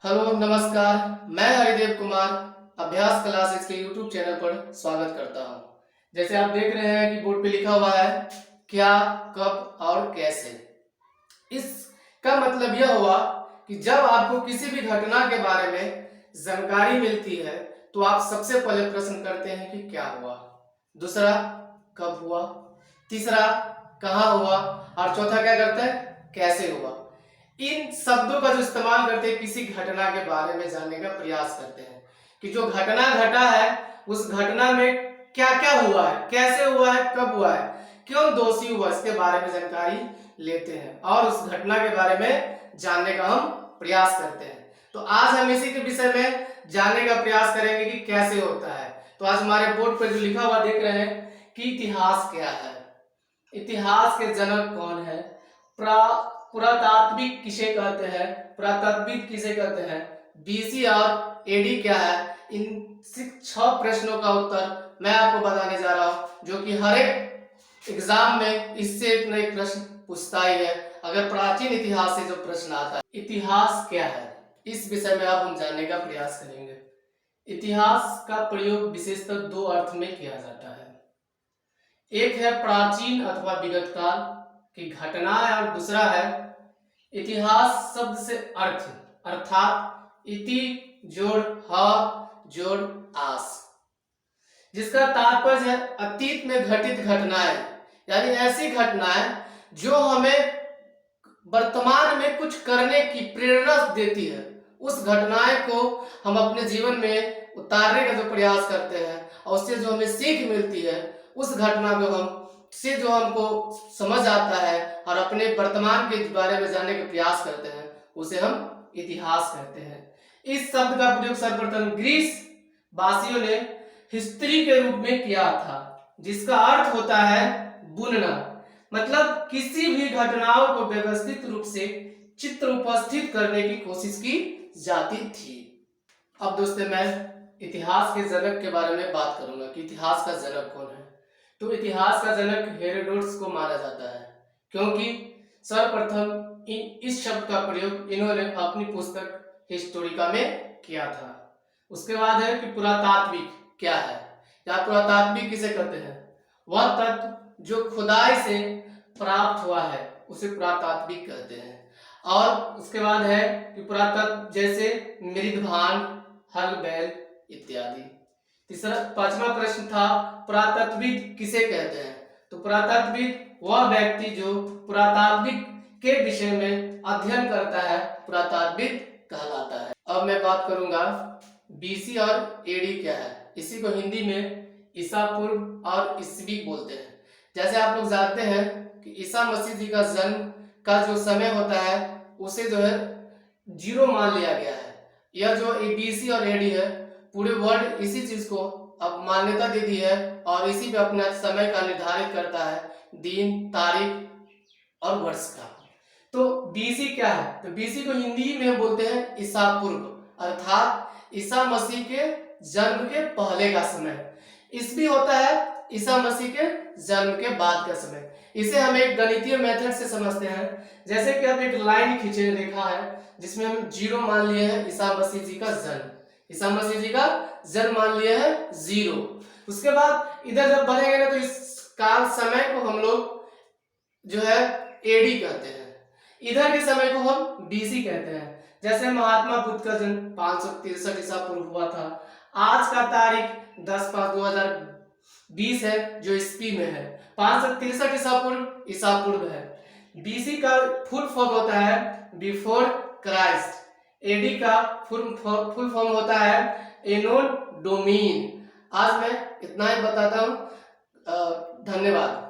Hello नमस्कार। मैं हरिदेव कुमार अभ्यास क्लासेस के यूट्यूब चैनल पर स्वागत करता हूं। जैसे आप देख रहे हैं कि बोर्ड पे लिखा हुआ है क्या, कब और कैसे। इसका मतलब यह हुआ कि जब आपको किसी भी घटना के बारे में जानकारी मिलती है तो आप सबसे पहले प्रश्न करते हैं कि क्या हुआ, दूसरा कब हुआ, तीसरा कहाँ हुआ और चौथा क्या करते हैं कैसे हुआ। इन शब्दों का जो इस्तेमाल करते हैं किसी घटना के बारे में जानने का प्रयास करते हैं कि जो घटना घटा है उस घटना में क्या क्या हुआ है, कैसे हुआ है, कब हुआ है, क्यों दोषी हुआ, इसके बारे में जानकारी लेते हैं और उस घटना के बारे में जानने का हम प्रयास करते हैं। तो आज हम इसी के विषय में जानने का प्रयास करेंगे कि कैसे होता है। तो आज हमारे बोर्ड पर जो लिखा हुआ देख रहे हैं कि इतिहास क्या है, इतिहास के जनक कौन है, पुरातात्विक किसे कहते हैं, पुरातत्वविद किसे कहते हैं, बीसी और एडी क्या है। इन 6 प्रश्नों का उत्तर मैं आपको बताने जा रहा हूं, जो कि हर एक एग्जाम में इससे एक न एक प्रश्न पूछता ही है। अगर प्राचीन इतिहास से जो प्रश्न आता है इतिहास क्या है, इस विषय में अब हम जानने का प्रयास करेंगे। इतिहास का प्रयोग विशेषतः 2 अर्थ में किया जाता है। एक है प्राचीन अथवा विगत काल की घटना है और दूसरा है इतिहास शब्द से अर्थ अर्थात इति जोड़ ह जोड़ आस, जिसका तात्पर्य है अतीत में घटित घटनाएं, यानी ऐसी घटनाएं जो हमें वर्तमान में कुछ करने की प्रेरणा देती है। उस घटनाएं को हम अपने जीवन में उतारने का जो प्रयास करते हैं और उससे जो हमें सीख मिलती है, उस घटना को हम से जो हमको समझ आता है और अपने वर्तमान के बारे में जानने का प्रयास करते हैं, उसे हम इतिहास कहते हैं। इस शब्द का प्रयोग सर्वप्रथम ग्रीस वासियों ने हिस्ट्री के रूप में किया था, जिसका अर्थ होता है बुनना, मतलब किसी भी घटनाओं को व्यवस्थित रूप से चित्र उपस्थित करने की कोशिश की जाती थी। अब दोस्तों मैं इतिहास के जनक के बारे में बात करूंगा कि इतिहास का जनक कौन है। तो इतिहास का जनक हेरोडोटस को माना जाता है, क्योंकि सर्वप्रथम इस शब्द का प्रयोग इन्होंने अपनी पुस्तक हिस्टोरिका में किया था। उसके बाद है कि पुरातात्विक क्या है, या पुरातात्विक किसे कहते हैं, वह तत्व जो खुदाई से प्राप्त हुआ है उसे पुरातात्विक कहते हैं। और उसके बाद है कि पुरातत्व जैसे मृदभांड, हल बैल इत्यादि। तीसरा 5वां प्रश्न था पुरातत्वविद किसे कहते हैं। तो पुरातत्वविद वह व्यक्ति जो पुरातात्विक के विषय में अध्ययन करता है पुरातत्वविद कहलाता है। अब मैं बात करूंगा बीसी और एडी क्या है। इसी को हिंदी में ईसा पूर्व और ईस्वी बोलते हैं। जैसे आप लोग जानते हैं कि ईसा मसीह जी का जन्म का जो समय होता है उसे जो है 0 मान लिया गया है। यह जो बीसी और एडी है पूरे वर्ल्ड इसी चीज को अब मान्यता दे दी है और इसी पे अपना समय का निर्धारित करता है, दिन, तारीख और वर्ष का। तो बीसी क्या है, तो बीसी को हिंदी में बोलते हैं ईसा पूर्व, अर्थात ईसा मसीह के जन्म के पहले का समय। ईस्वी होता है ईसा मसीह के जन्म के बाद का समय। इसे हम एक गणितीय मेथड से समझते हैं। जैसे कि अब एक लाइन खींचे रेखा है जिसमें हम 0 मान लिए हैं ईसा मसीह जी का जन्म, ईसा मसीह जी का जन्म मान लिया है 0। उसके बाद इधर जब बढ़ेंगे ना तो इस काल समय को हम लोग जो है एडी कहते हैं, इधर के समय को हम बीसी कहते हैं। जैसे महात्मा बुद्ध का जन्म 563 ईसा पूर्व हुआ था। आज का तारीख 10/5/2020 है जो ईस्वी में है। 563 ईसा पूर्व है। बीसी का फुल फॉर्म होता है बिफोर क्राइस्ट। एडी का फुल फॉर्म होता है एनोन डोमिन। आज मैं इतना ही बताता हूँ। धन्यवाद।